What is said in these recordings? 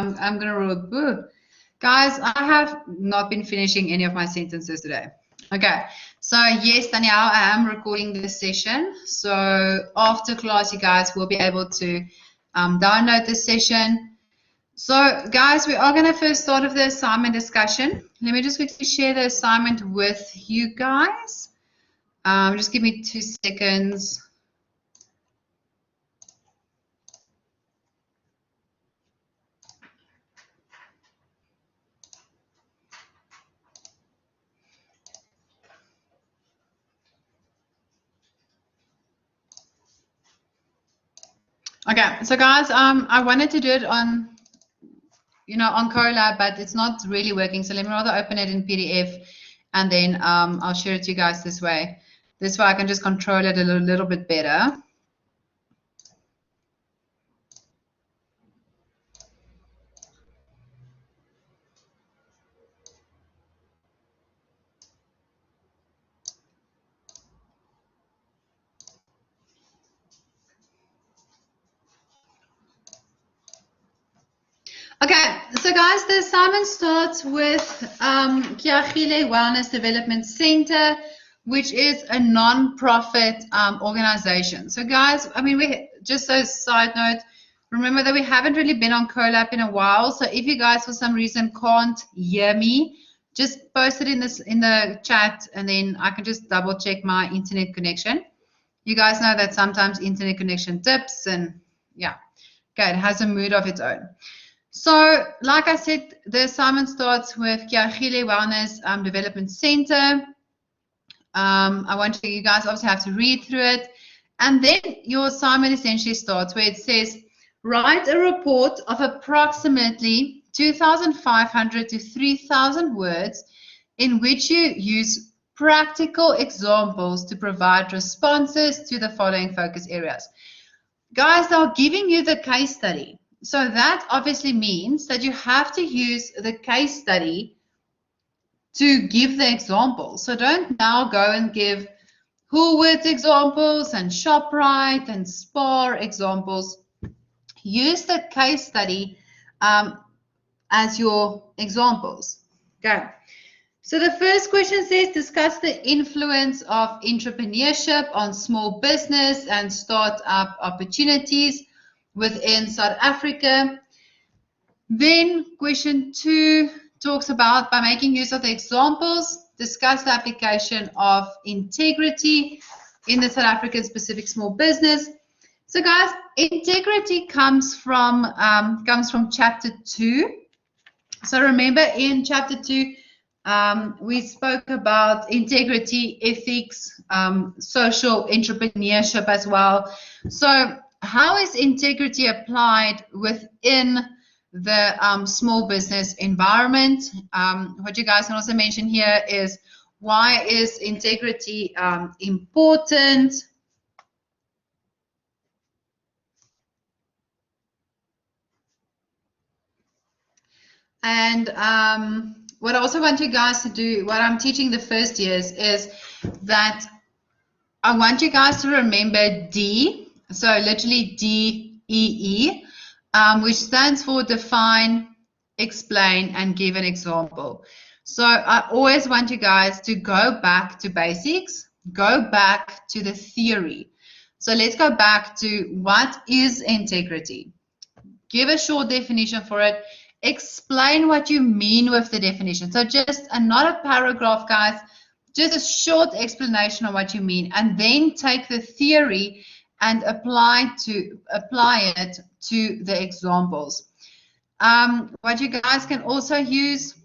I'm going to roll boo. Guys, I have not been finishing any of my sentences today. Okay, so yes, Danielle, I am recording this session. So after class, you guys will be able to download this session. So guys, we are going to first start with the assignment discussion. Let me just quickly share the assignment with you guys. Just give me 2 seconds. Okay, so guys, I wanted to do it on, on Colab, but it's not really working. So let me rather open it in PDF, and then I'll share it to you guys this way. This way I can just control it a little bit better. Okay, so guys, the assignment starts with Kiagile Wellness Development Center, which is a non-profit organization. So guys, I mean, we just a side note, remember that we haven't really been on Colab in a while. So if you guys for some reason can't hear me, just post it in the chat, and then I can just double check my internet connection. You guys know that sometimes internet connection dips, and yeah, okay, it has a mood of its own. So, like I said, the assignment starts with Kiagile Wellness Development Center. I want you guys obviously have to read through it. And then your assignment essentially starts where it says, write a report of approximately 2,500 to 3,000 words in which you use practical examples to provide responses to the following focus areas. Guys, they're giving you the case study. So that obviously means that you have to use the case study to give the examples. So don't now go and give Woolworths examples and ShopRite and Spar examples. Use the case study as your examples. Okay. So the first question says, discuss the influence of entrepreneurship on small business and startup opportunities within South Africa. Then question 2 talks about, by making use of the examples, discuss the application of integrity in the South African specific small business. So guys, integrity comes from chapter 2. So remember in chapter 2, we spoke about integrity, ethics, social entrepreneurship as well. So how is integrity applied within the small business environment? What you guys can also mention here is, why is integrity important? And what I also want you guys to do, what I'm teaching the first years, is that I want you guys to remember D, so literally DEE, which stands for define, explain, and give an example. So I always want you guys to go back to basics, go back to the theory. So let's go back to, what is integrity? Give a short definition for it. Explain what you mean with the definition. So just, and not a paragraph, guys, just a short explanation of what you mean, and then take the theory and apply it to the examples. What you guys can also use,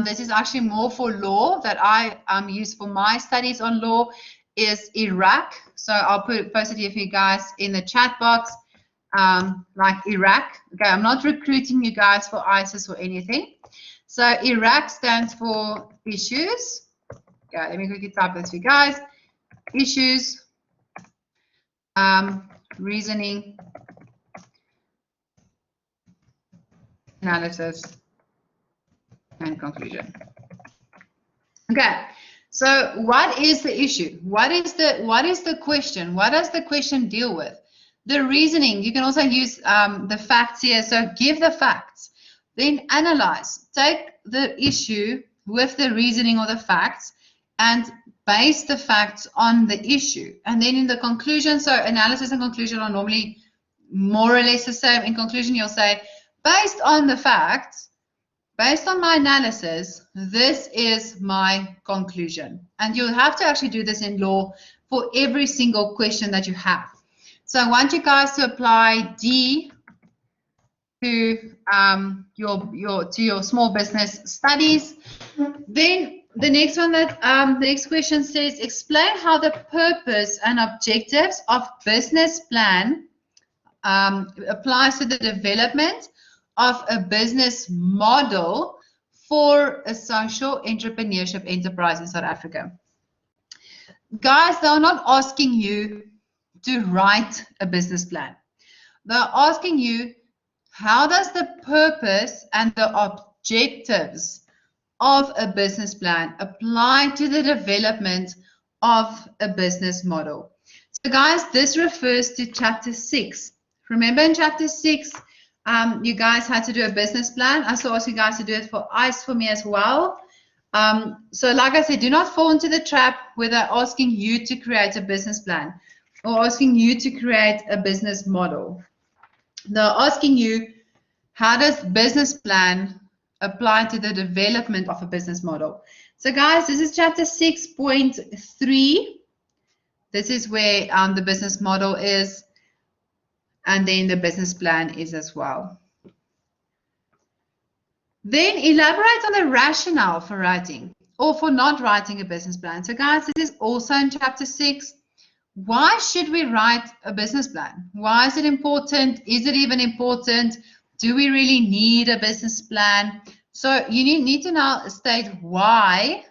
this is actually more for law, that I use for my studies on law, is Iraq. So I'll post it here for you guys in the chat box. Like Iraq. Okay, I'm not recruiting you guys for ISIS or anything. So Iraq stands for issues. Okay, let me quickly type this for you guys. Issues, reasoning, analysis, and conclusion. Okay, so what is the issue? What is the question? What does the question deal with? The reasoning, you can also use the facts here. So give the facts, then analyze. Take the issue with the reasoning or the facts and base the facts on the issue. And then in the conclusion, so analysis and conclusion are normally more or less the same. In conclusion, you'll say, based on the facts, based on my analysis, this is my conclusion. And you'll have to actually do this in law for every single question that you have. So I want you guys to apply D to your small business studies. Then the next one that the next question says, explain how the purpose and objectives of business plan applies to the development of a business model for a social entrepreneurship enterprise in South Africa. Guys, they're not asking you to write a business plan. They're asking you, how does the purpose and the objectives of a business plan apply to the development of a business model? So guys, this refers to chapter 6. Remember in chapter 6, you guys had to do a business plan. I also asked you guys to do it for ICE for me as well. So like I said, do not fall into the trap where they're asking you to create a business plan or asking you to create a business model. They're asking you, how does business plan apply to the development of a business model? So guys, this is chapter 6.3. This is where the business model is, and then the business plan is as well. Then elaborate on the rationale for writing or for not writing a business plan. So guys, this is also in chapter 6. Why should we write a business plan? Why is it important? Is it even important? Do we really need a business plan? So you need to now state why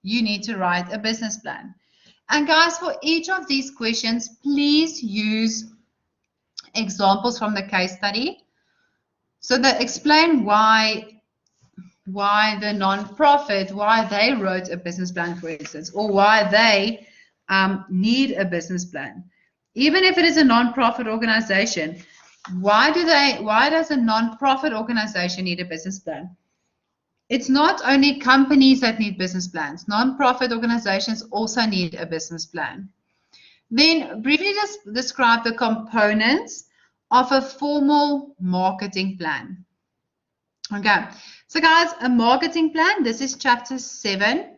you need to write a business plan. And guys, for each of these questions, please use examples from the case study. So that explain why the non-profit, why they wrote a business plan, for instance, or why they need a business plan. Even if it is a non-profit organization, why does a non-profit organization need a business plan? It's not only companies that need business plans. Non-profit organizations also need a business plan. Then briefly just describe the components of a formal marketing plan. Okay, so guys, a marketing plan, this is chapter 7.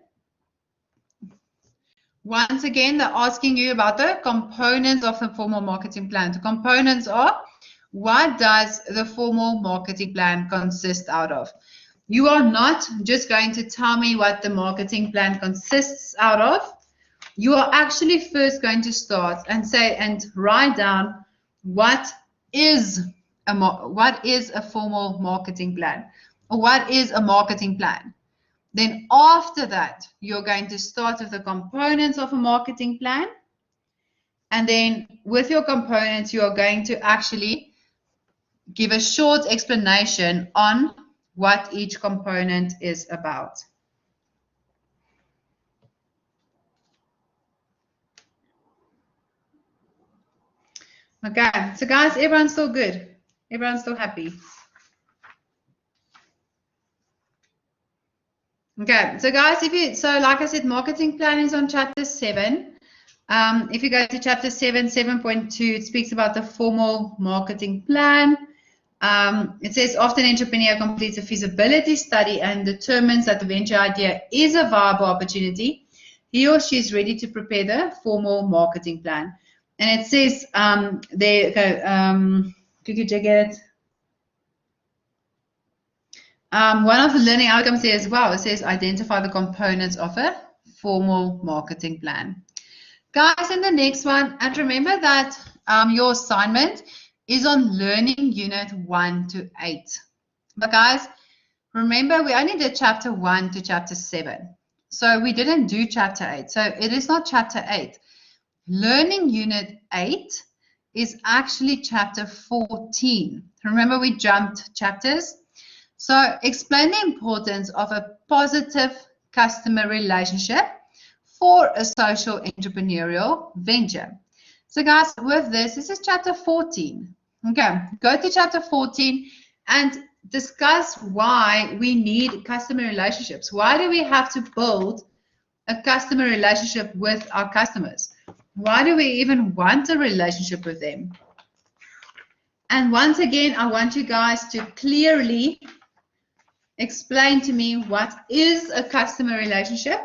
Once again, they're asking you about the components of the formal marketing plan. The components are, what does the formal marketing plan consist out of? You are not just going to tell me what the marketing plan consists out of. You are actually first going to start and say and write down what is a formal marketing plan, or what is a marketing plan. Then after that, you're going to start with the components of a marketing plan. And then with your components, you are going to actually give a short explanation on what each component is about. Okay, so guys, everyone's still good? Everyone's still happy? Okay, so guys, like I said, marketing plan is on chapter 7. If you go to chapter 7, 7.2, it speaks about the formal marketing plan. It says often an entrepreneur completes a feasibility study and determines that the venture idea is a viable opportunity. He or she is ready to prepare the formal marketing plan. And it says there, okay, could you check it? One of the learning outcomes here as well, it says identify the components of a formal marketing plan. Guys, in the next one, and remember that your assignment is on learning unit 1 to 8. But guys, remember we only did chapter 1 to chapter 7. So we didn't do chapter 8. So it is not chapter 8. Learning unit 8 is actually chapter 14. Remember we jumped chapters? So explain the importance of a positive customer relationship for a social entrepreneurial venture. So guys, with this is chapter 14. Okay, go to chapter 14 and discuss why we need customer relationships. Why do we have to build a customer relationship with our customers? Why do we even want a relationship with them? And once again, I want you guys to clearly explain to me what is a customer relationship.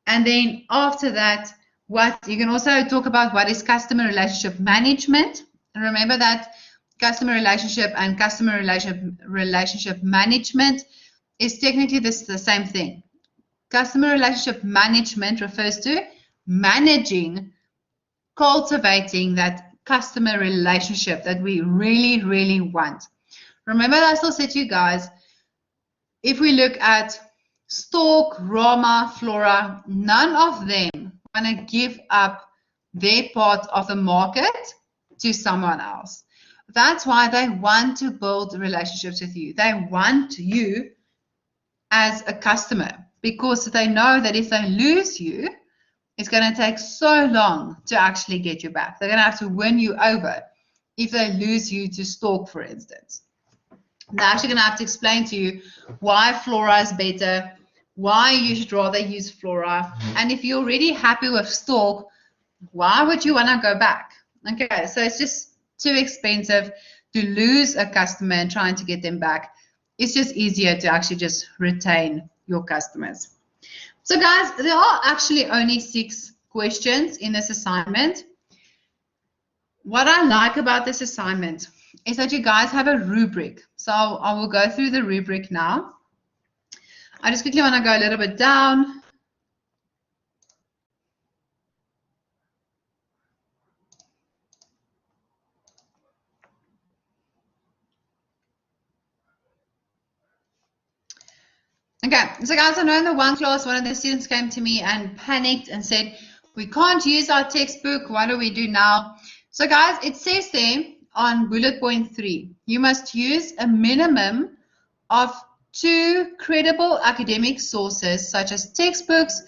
And then after that, what you can also talk about what is customer relationship management. And remember that customer relationship and customer relationship management is technically the same thing. Customer relationship management refers to managing, cultivating that customer relationship that we really, really want. Remember, I still said to you guys, if we look at Stork, Rama, Flora, none of them want to give up their part of the market to someone else. That's why they want to build relationships with you. They want you as a customer because they know that if they lose you, it's going to take so long to actually get you back. They're going to have to win you over if they lose you to Stork, for instance. They're actually going to have to explain to you why Flora is better, why you should rather use Flora. And if you're already happy with Stork, why would you want to go back? Okay, so it's just too expensive to lose a customer and trying to get them back. It's just easier to actually just retain your customers. So guys, there are actually only 6 questions in this assignment. What I like about this assignment is that you guys have a rubric. So I will go through the rubric now. I just quickly want to go a little bit down. Okay, so guys, I know in the one class, one of the students came to me and panicked and said, we can't use our textbook. What do we do now? So guys, it says there on bullet point 3, you must use a minimum of 2 credible academic sources such as textbooks,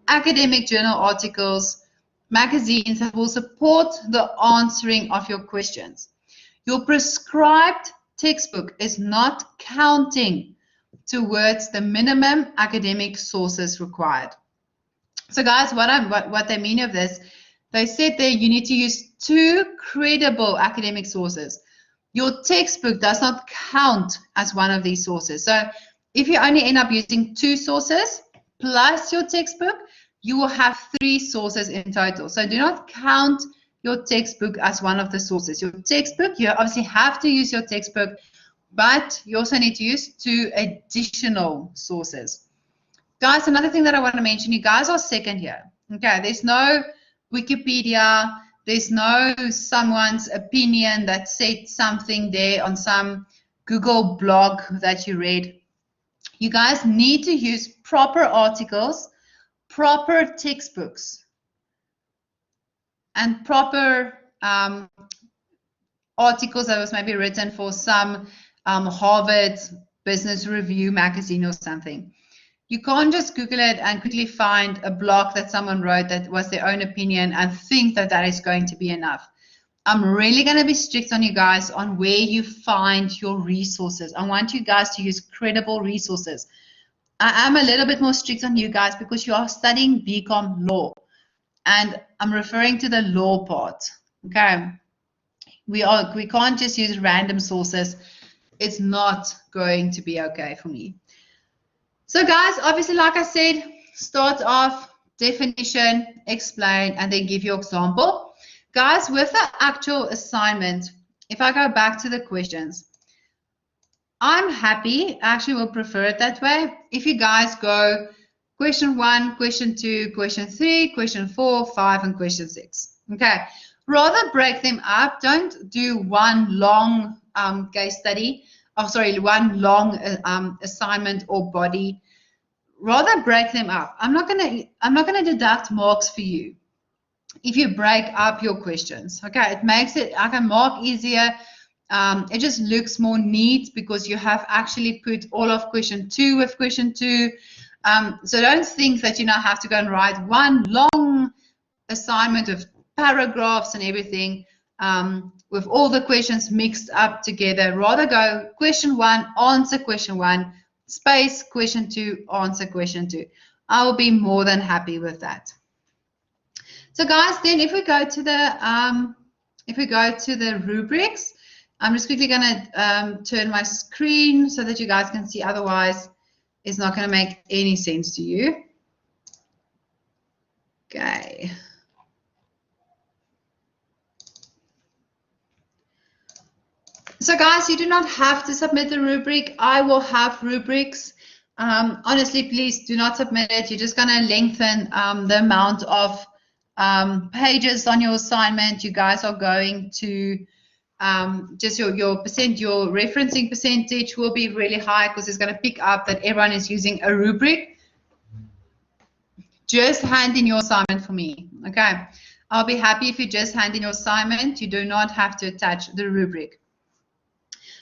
academic journal articles, magazines that will support the answering of your questions. Your prescribed textbook is not counting towards the minimum academic sources required. So guys, what they mean of this, they said there you need to use 2 credible academic sources. Your textbook does not count as one of these sources. So if you only end up using 2 sources plus your textbook, you will have 3 sources in total. So do not count your textbook as one of the sources. Your textbook, you obviously have to use your textbook, but you also need to use 2 additional sources. Guys, another thing that I want to mention, you guys are second year. Okay, there's no Wikipedia, there's no someone's opinion that said something there on some Google blog that you read. You guys need to use proper articles, proper textbooks, and proper articles that was maybe written for some Harvard Business Review magazine or something. You can't just Google it and quickly find a blog that someone wrote that was their own opinion and think that that is going to be enough. I'm really going to be strict on you guys on where you find your resources. I want you guys to use credible resources. I am a little bit more strict on you guys because you are studying BCom law. And I'm referring to the law part. Okay. We can't just use random sources. It's not going to be okay for me. So guys, obviously, like I said, start off, definition, explain, and then give your example. Guys, with the actual assignment, if I go back to the questions, I'm happy, I actually will prefer it that way. If you guys go question 1, question 2, question 3, question 4, 5, and question 6. Okay, rather break them up. Don't do one long case study. Oh, sorry, one long assignment or body. Rather break them up. I'm not gonna deduct marks for you if you break up your questions. Okay, it makes it I can mark easier. It just looks more neat because you have actually put all of question 2 with question 2. So don't think that you now have to go and write one long assignment of paragraphs and everything with all the questions mixed up together. Rather go question 1, answer question 1, space question 2, answer question 2. I will be more than happy with that. So guys, then if we go to the rubrics, I'm just quickly going to turn my screen so that you guys can see. Otherwise, it's not going to make any sense to you. Okay. So guys, you do not have to submit the rubric. I will have rubrics. Honestly, please do not submit it. You're just going to lengthen the amount of pages on your assignment. You guys are going to just your referencing percentage will be really high because it's going to pick up that everyone is using a rubric. Just hand in your assignment for me. Okay. I'll be happy if you just hand in your assignment. You do not have to attach the rubric.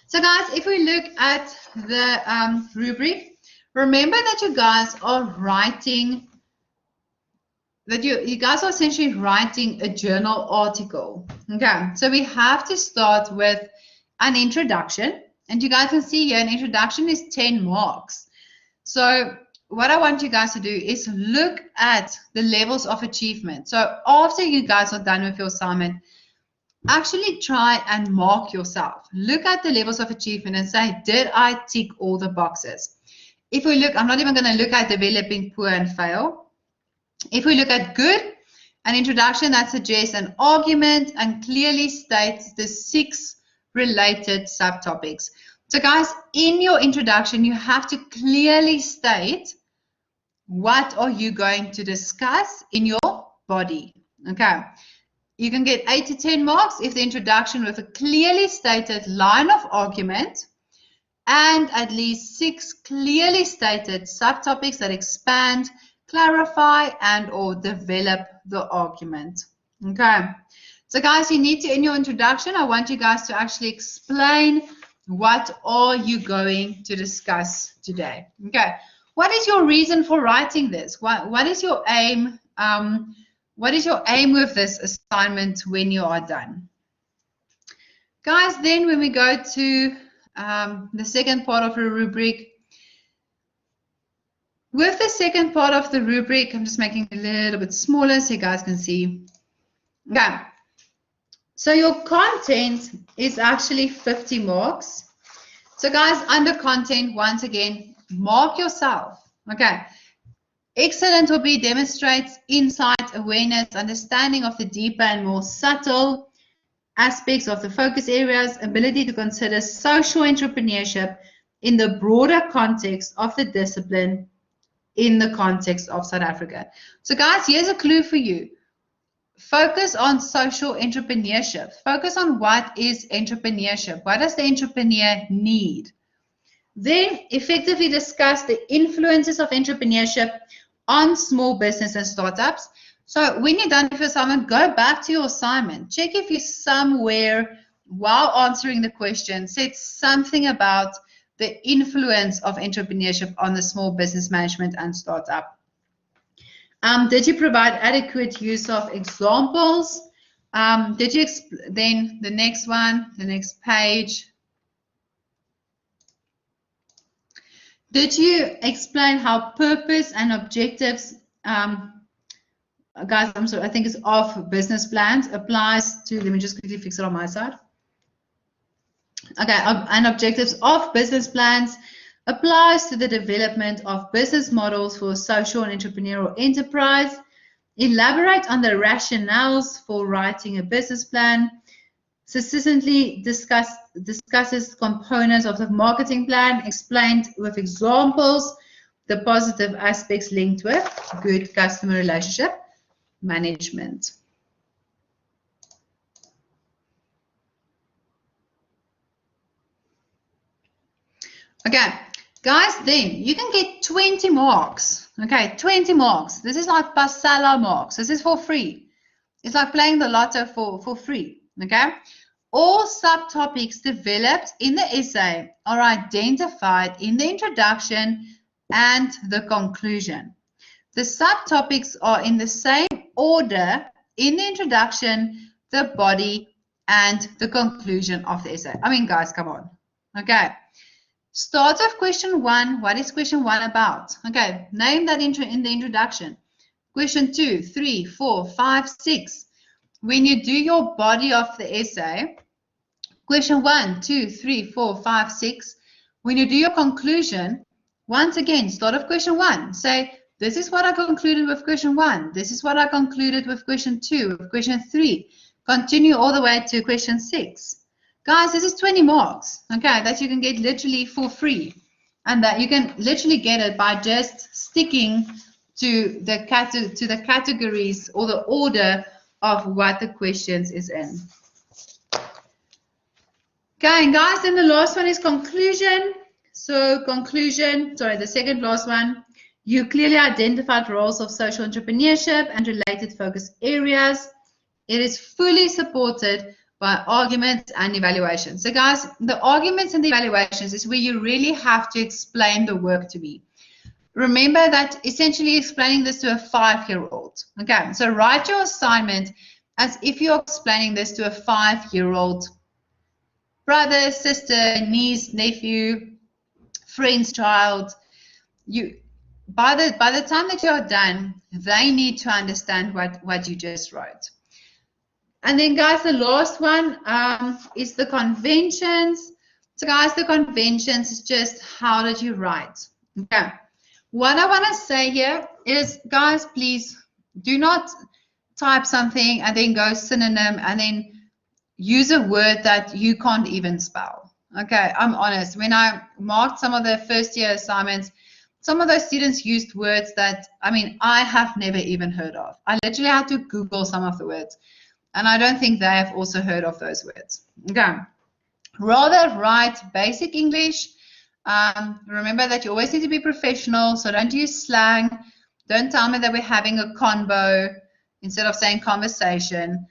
So guys, if we look at the rubric, remember that you guys are writing, that you guys are essentially writing a journal article. Okay, so we have to start with an introduction. And you guys can see here, an introduction is 10 marks. So what I want you guys to do is look at the levels of achievement. So after you guys are done with your assignment, actually try and mark yourself. Look at the levels of achievement and say, did I tick all the boxes? If we look, I'm not even going to look at developing, poor, and fail. If we look at good, an introduction that suggests an argument and clearly states the 6 related subtopics. So guys, in your introduction, you have to clearly state what are you going to discuss in your body. Okay. You can get 8 to 10 marks if the introduction with a clearly stated line of argument and at least 6 clearly stated subtopics that expand, clarify, and or develop the argument. Okay. So guys, you need to, in your introduction, I want you guys to actually explain what are you going to discuss today. Okay. What is your reason for writing this? What is your aim? What is your aim with this assignment when you are done? Guys, then when we go to the second part of the rubric, with the second part of the rubric, I'm just making it a little bit smaller so you guys can see. Okay, so your content is actually 50 marks. So guys, under content, once again, mark yourself. Okay. Excellent will be demonstrates insight, awareness, understanding of the deeper and more subtle aspects of the focus areas, ability to consider social entrepreneurship in the broader context of the discipline in the context of South Africa. So guys, here's a clue for you. Focus on social entrepreneurship. Focus on what is entrepreneurship. What does the entrepreneur need? Then effectively discuss the influences of entrepreneurship on small business and startups. So when you're done with your assignment, go back to your assignment. Check if you somewhere, while answering the question, said something about the influence of entrepreneurship on the small business management and startup. Did you provide adequate use of examples? Did you then the next one, the next page. Did you explain how purpose and objectives, guys, I'm sorry, I think it's of business plans applies to, let me just quickly fix it on my side. Okay, and objectives of business plans applies to the development of business models for social and entrepreneurial enterprise. Elaborate on the rationales for writing a business plan. Succinctly discusses components of the marketing plan, explained with examples the positive aspects linked with good customer relationship management. Okay, guys, then you can get 20 marks. Okay, 20 marks. This is like Pasala marks. This is for free. It's like playing the lotto for free. Okay. All subtopics developed in the essay are identified in the introduction and the conclusion. The subtopics are in the same order in the introduction, the body, and the conclusion of the essay. I mean, guys, come on. Okay. Start off question 1. What is question 1 about? Okay, name that in the introduction. Question 2, 3, 4, 5, 6. When you do your body of the essay, question 1, 2, 3, 4, 5, 6. When you do your conclusion, once again, start off question 1. Say, this is what I concluded with question 1. This is what I concluded with question 2, with question 3. Continue all the way to question 6. Guys, this is 20 marks, okay, that you can get literally for free. And that you can literally get it by just sticking to the categories or the order of what the questions is in. Okay, and guys, then the last one is conclusion. So conclusion, sorry, the second last one. You clearly identified roles of social entrepreneurship and related focus areas. It is fully supported by arguments and evaluations. So guys, the arguments and the evaluations is where you really have to explain the work to me. Remember that essentially explaining this to a 5-year-old. Okay, so write your assignment as if you're explaining this to a 5-year-old brother, sister, niece, nephew, friend's child. By the time that you're done, they need to understand what you just wrote. And then, guys, the last one is the conventions. So, guys, the conventions is just how did you write? Okay. What I want to say here is, guys, please do not type something and then go synonym and then use a word that you can't even spell. Okay, I'm honest. When I marked some of the first-year assignments, some of those students used words that, I mean, I have never even heard of. I literally had to Google some of the words. And I don't think they have also heard of those words. Okay. Rather write basic English. Remember that you always need to be professional, so don't use slang. Don't tell me that we're having a convo instead of saying conversation.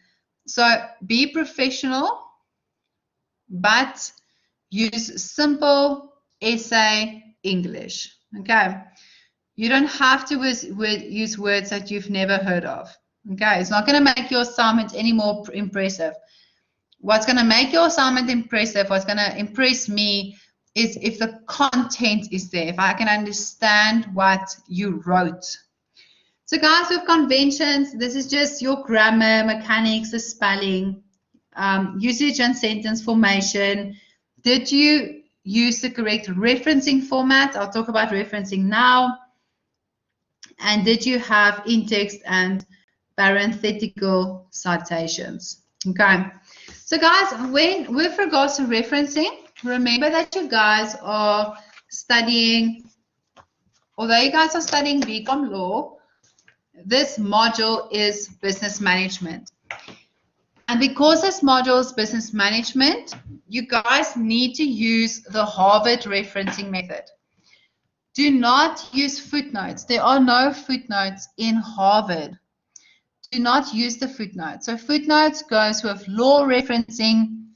So be professional, but use simple essay English. Okay. You don't have to use words that you've never heard of. Okay, it's not going to make your assignment any more impressive. What's going to make your assignment impressive, what's going to impress me is if the content is there, if I can understand what you wrote. So guys, with conventions, this is just your grammar, mechanics, the spelling, usage and sentence formation. Did you use the correct referencing format? I'll talk about referencing now. And did you have in-text and parenthetical citations? Okay. So guys, with regards to referencing, remember that you guys are studying, although you guys are studying BCom law, this module is business management. And because this module is business management, you guys need to use the Harvard referencing method. Do not use footnotes. There are no footnotes in Harvard. Do not use the footnotes. So footnotes goes with law referencing.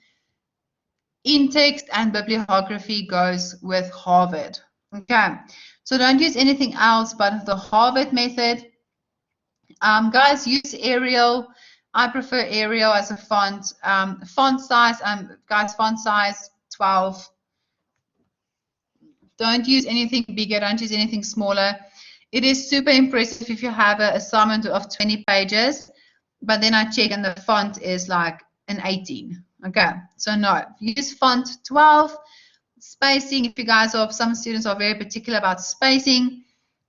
In-text and bibliography goes with Harvard. Okay. So don't use anything else but the Harvard method. Guys, use Arial. I prefer Arial as a font. Font size, guys, font size 12. Don't use anything bigger. Don't use anything smaller. It is super impressive if you have an assignment of 20 pages, but then I check and the font is like an 18. Okay, so no, use font 12. Spacing, if you guys are, some students are very particular about spacing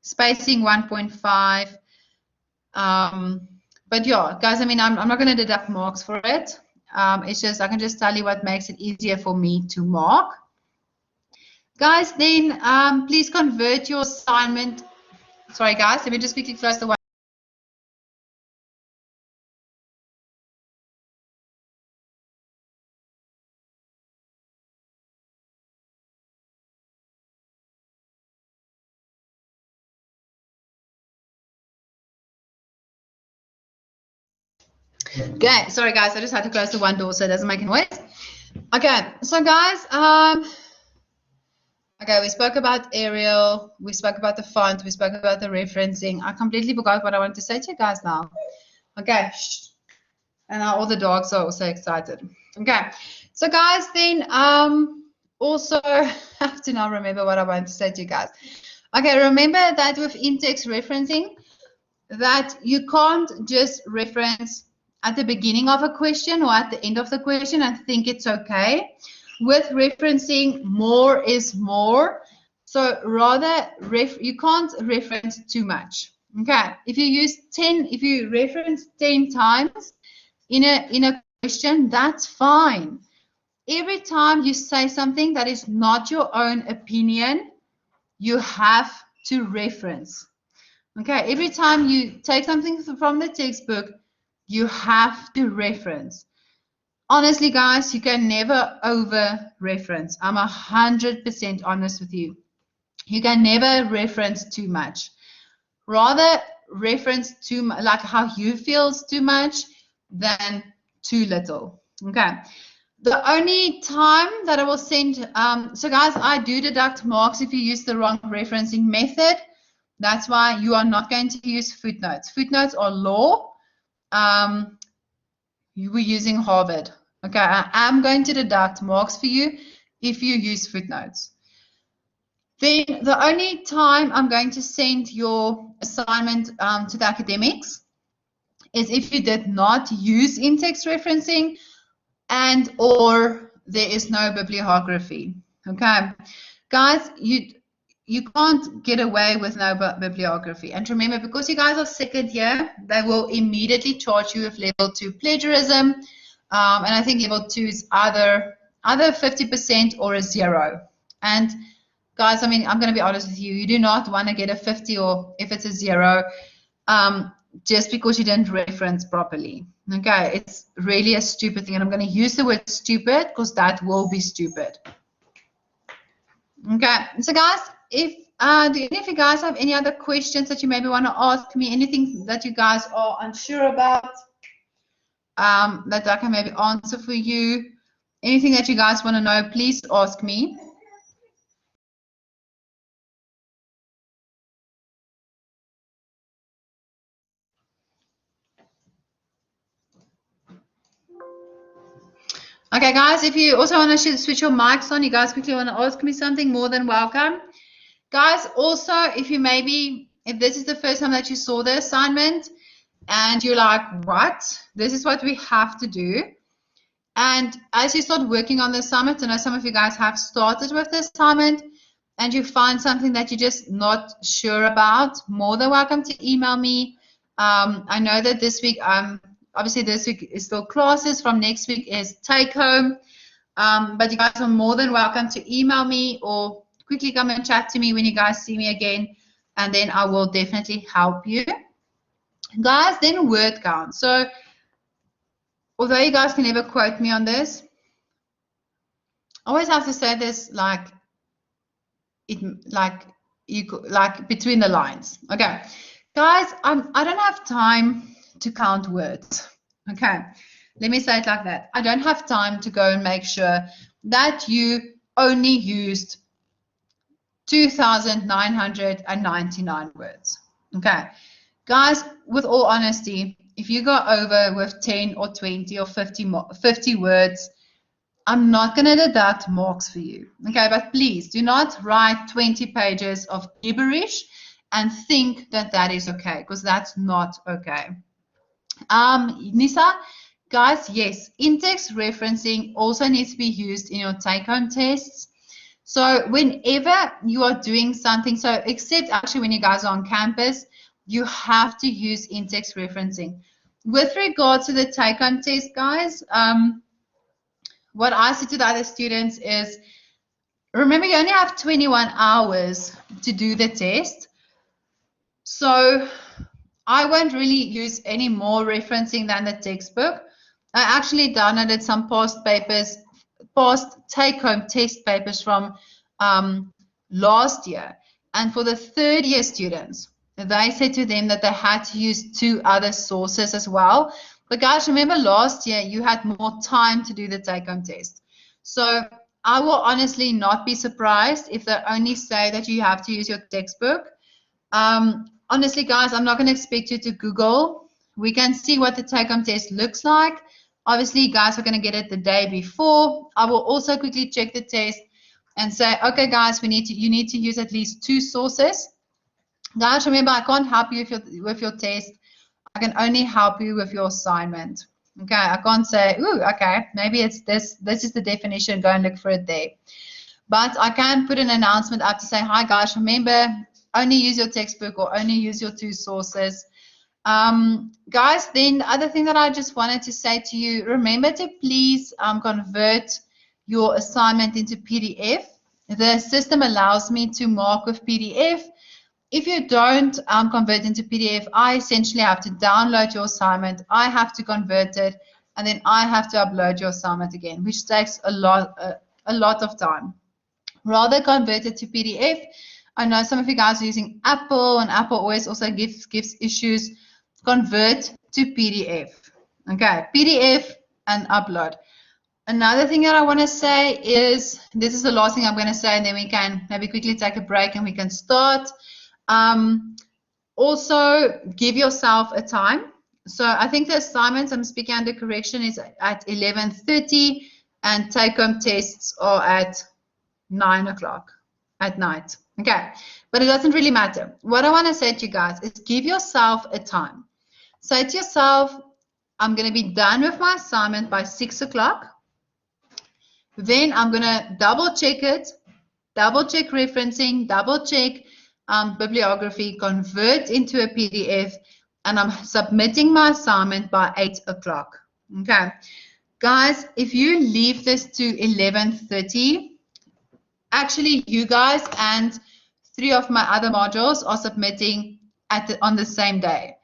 1.5. But yeah, guys, I mean, I'm not going to deduct marks for it. It's just, I can just tell you what makes it easier for me to mark. Guys, then please convert your assignment. Sorry, guys, let me just quickly close the one. Okay, sorry guys, I just had to close the one door so it doesn't make a noise. Okay, so guys, okay, we spoke about Arial, we spoke about the font, we spoke about the referencing. I completely forgot what I wanted to say to you guys now. Okay, And now all the dogs are also excited. Okay, so guys, then also have to now remember what I want to say to you guys. Okay, remember that with in-text referencing, that you can't just reference at the beginning of a question or at the end of the question and think it's okay. With referencing, more is more. So rather, you can't reference too much. Okay, if you reference 10 times in a question, that's fine. Every time you say something that is not your own opinion, you have to reference. Okay, every time you take something from the textbook, you have to reference. Honestly, guys, you can never over-reference. I'm 100% honest with you. You can never reference too much. Rather, reference too much, like how you feel too much than too little. Okay. The only time that I will send, so guys, I do deduct marks if you use the wrong referencing method. That's why you are not going to use footnotes. Footnotes are law. You were using Harvard. Okay, I am going to deduct marks for you if you use footnotes. Then the only time I'm going to send your assignment to the academics is if you did not use in-text referencing and or there is no bibliography. Okay, guys, you can't get away with no bibliography. And remember, because you guys are second year, they will immediately charge you with level 2 plagiarism. And I think level 2 is either 50% or a 0. And guys, I mean, I'm going to be honest with you. You do not want to get a 50 or if it's a 0 just because you didn't reference properly. Okay, it's really a stupid thing. And I'm going to use the word stupid because that will be stupid. Okay, so guys, if do any of you guys have any other questions that you maybe want to ask me, anything that you guys are unsure about, that I can maybe answer for you, anything that you guys want to know, please ask me. Okay, guys, if you also want to switch your mics on, you guys quickly want to ask me something, more than welcome. Guys, also, if this is the first time that you saw the assignment and you're like, what? This is what we have to do. And as you start working on the assignment, I know some of you guys have started with the assignment and you find something that you're just not sure about, more than welcome to email me. I know that this week, obviously this week is still classes. From next week is take home. But you guys are more than welcome to email me or quickly come and chat to me when you guys see me again, and then I will definitely help you. Guys, then word count. So although you guys can never quote me on this, I always have to say this like between the lines. Okay, guys, I don't have time to count words. Okay, let me say it like that. I don't have time to go and make sure that you only used 2,999 words. Okay, guys, with all honesty, if you go over with 10 or 20 or 50 words, I'm not going to deduct marks for you. Okay, but please do not write 20 pages of gibberish and think that that is okay, because that's not okay. Nisa, guys, yes, in-text referencing also needs to be used in your take-home tests. So whenever you are doing something, so except actually when you guys are on campus, you have to use in-text referencing. With regard to the take-home test, guys, what I say to the other students is, remember you only have 21 hours to do the test. So I won't really use any more referencing than the textbook. I actually downloaded some past take-home test papers from last year. And for the third year students, they said to them that they had to use 2 other sources as well. But guys, remember last year you had more time to do the take-home test. So I will honestly not be surprised if they only say that you have to use your textbook. Honestly, guys, I'm not going to expect you to Google we can see what the take-home test looks like. Obviously, you guys are going to get it the day before. I will also quickly check the test and say, okay, guys, you need to use at least 2 sources. Guys, remember, I can't help you with your test. I can only help you with your assignment. Okay, I can't say, ooh, okay, maybe it's this. This is the definition. Go and look for it there. But I can put an announcement up to say, hi, guys, remember, only use your textbook or only use your 2 sources. Guys, then the other thing that I just wanted to say to you, remember to please convert your assignment into PDF. The system allows me to mark with PDF. If you don't convert into PDF, I essentially have to download your assignment. I have to convert it, and then I have to upload your assignment again, which takes a lot of time. Rather convert it to PDF. I know some of you guys are using Apple, and Apple always also gives issues. Convert to PDF. Okay, PDF and upload. Another thing that I want to say is, this is the last thing I'm going to say, and then we can maybe quickly take a break and we can start. Also, give yourself a time. So I think the assignments, I'm speaking under correction, is at 11:30, and take-home tests are at 9 o'clock at night. Okay, but it doesn't really matter. What I want to say to you guys is give yourself a time. Say to yourself, I'm going to be done with my assignment by 6 o'clock. Then I'm going to double check it, double check referencing, double check bibliography, convert into a PDF, and I'm submitting my assignment by 8 o'clock. Okay, guys, if you leave this to 11:30, actually you guys and 3 of my other modules are submitting on the same day.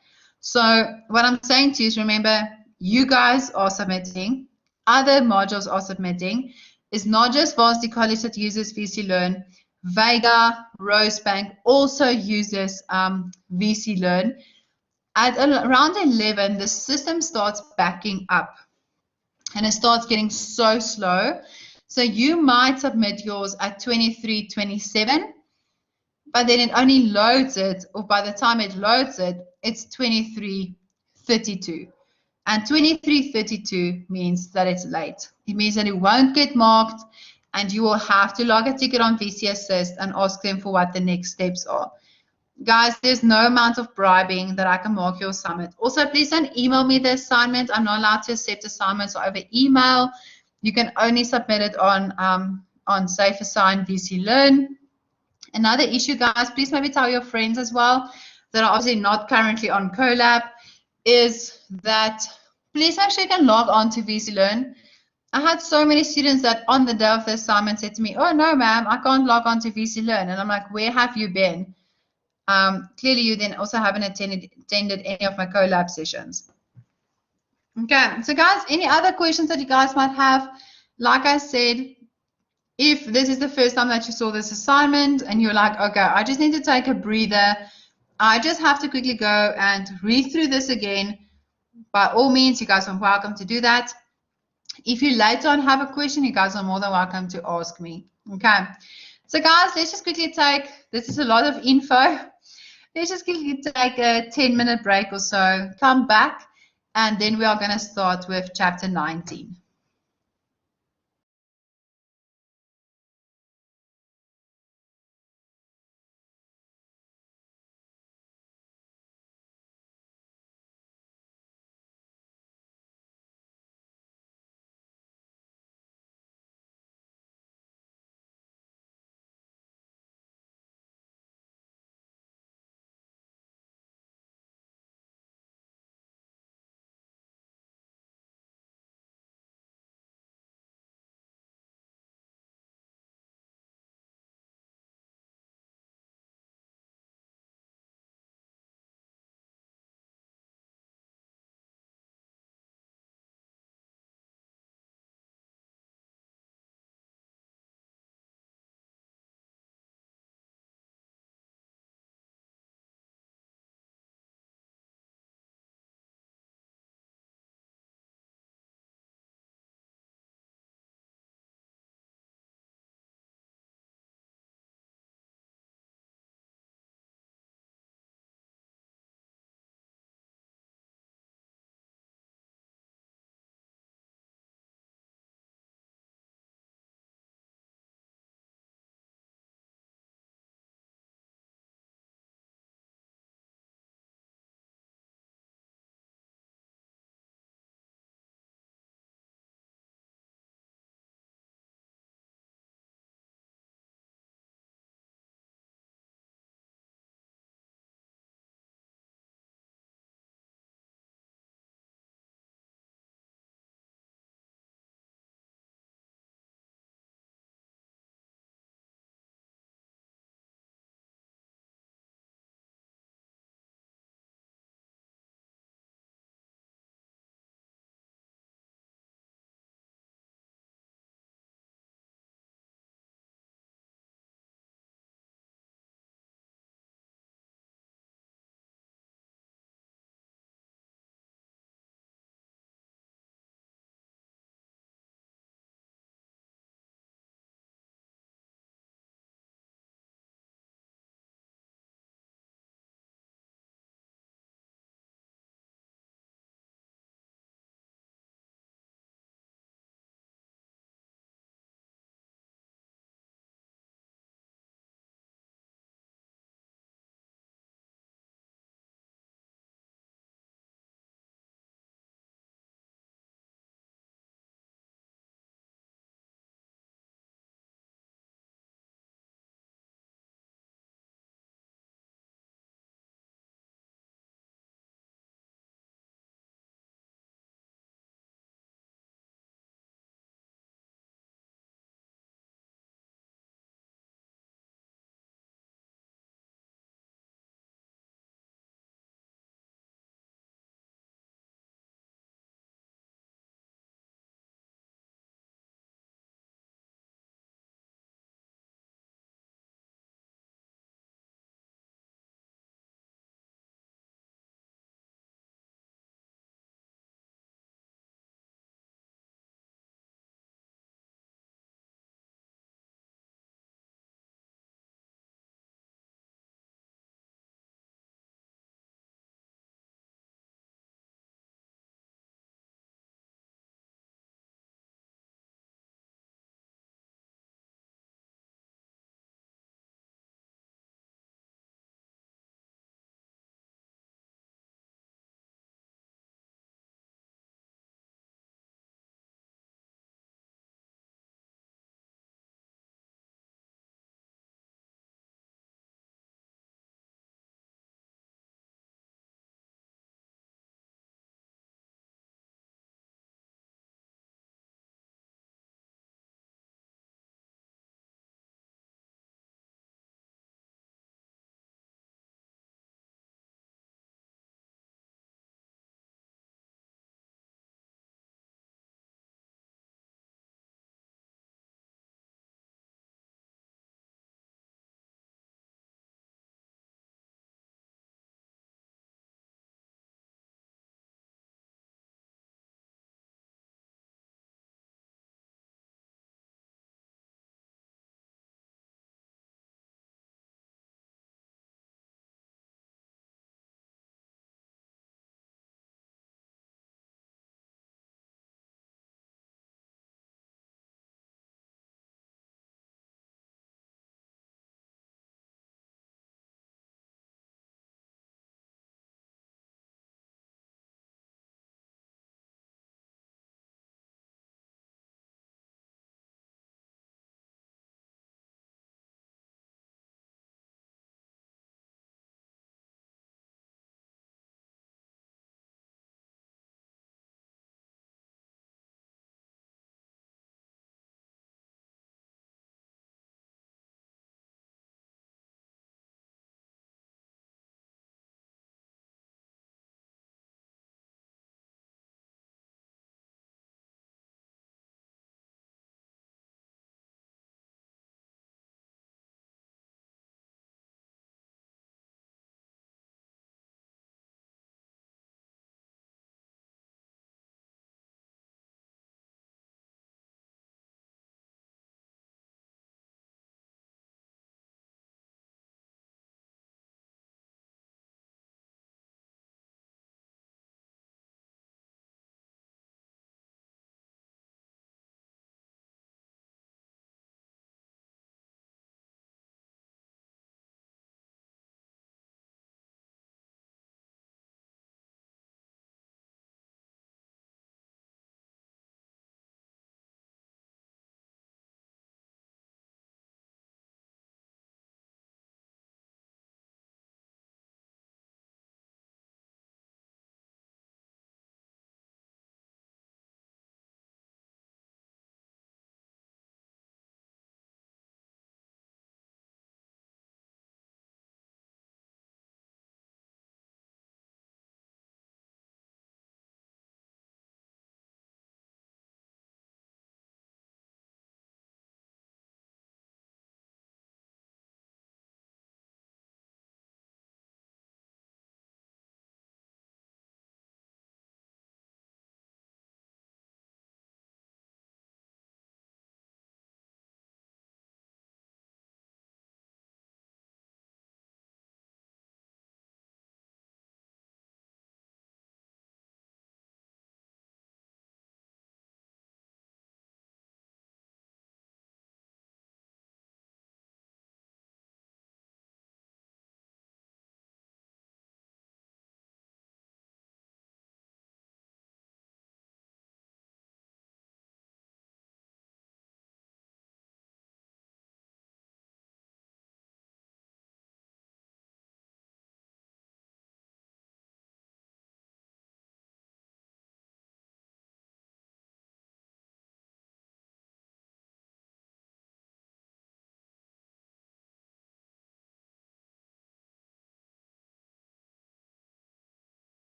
So what I'm saying to you is, remember, you guys are submitting, other modules are submitting. It's not just Varsity College that uses VC Learn. Vega, Rosebank also uses VC Learn. At around 11, the system starts backing up and it starts getting so slow. So you might submit yours at 23:27, but then it only loads it, or by the time it loads it, it's 23:32. And 23:32 means that it's late. It means that it won't get marked, and you will have to log a ticket on VC Assist and ask them for what the next steps are. Guys, there's no amount of bribing that I can mark your assignment. Also, please don't email me the assignment. I'm not allowed to accept assignments over email. You can only submit it on Safe Assign VC Learn. Another issue, guys, please maybe tell your friends as well that are obviously not currently on Colab, is that please make sure you can log on to VC Learn. I had so many students that on the day of the assignment said to me, oh, no, ma'am, I can't log on to VC Learn. And I'm like, where have you been? Clearly, you then also haven't attended any of my Colab sessions. Okay, so guys, any other questions that you guys might have? Like I said, if this is the first time that you saw this assignment and you're like, okay, I just need to take a breather, I just have to quickly go and read through this again, by all means, you guys are welcome to do that. If you later on have a question, you guys are more than welcome to ask me. Okay, so guys, let's just quickly take, this is a lot of info. Let's just quickly take a 10-minute break or so, come back, and then we are going to start with chapter 19.